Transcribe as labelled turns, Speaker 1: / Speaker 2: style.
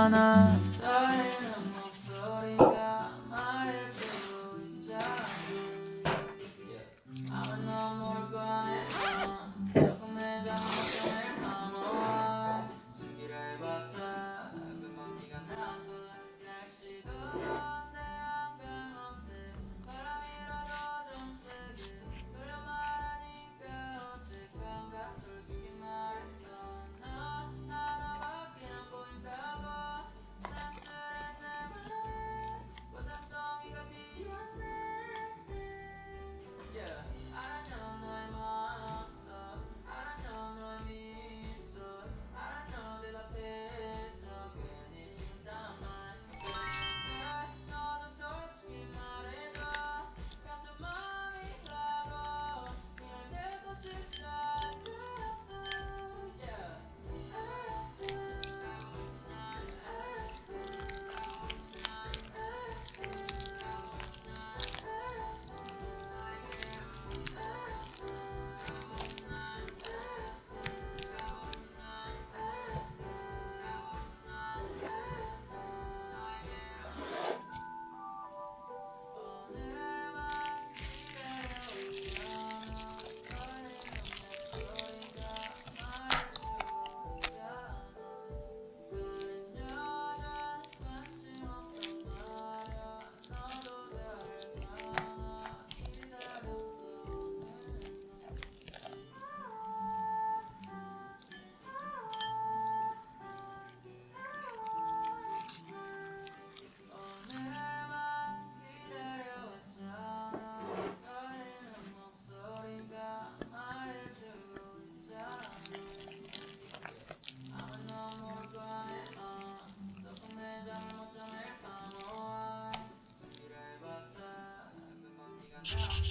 Speaker 1: 않아. 떨리는 목소리가 말해주고 있잖아. 아마 너 모를 거야 조금 내 잘못을 반복해 숨기려 해봤자 금방 네가 나서 날씨도 더운데 한강 없대 바람이라도 좀 세게 돌려 말하니까 어색한가 솔직히 말했어 너 하나밖에 안 보인다고 짠쓸한 내 맘에 보다성이가 필요한데 Yeah, I don't know 너의 마음속 I don't know 너의 미소 I don't know 대답해줘 괜히 싫단 말 그러니까 너도 솔직히 말해줘 같은 마음이라고 이럴 때도 싶다고 Yeah 가고 있어 난 가고 있어 Yeah.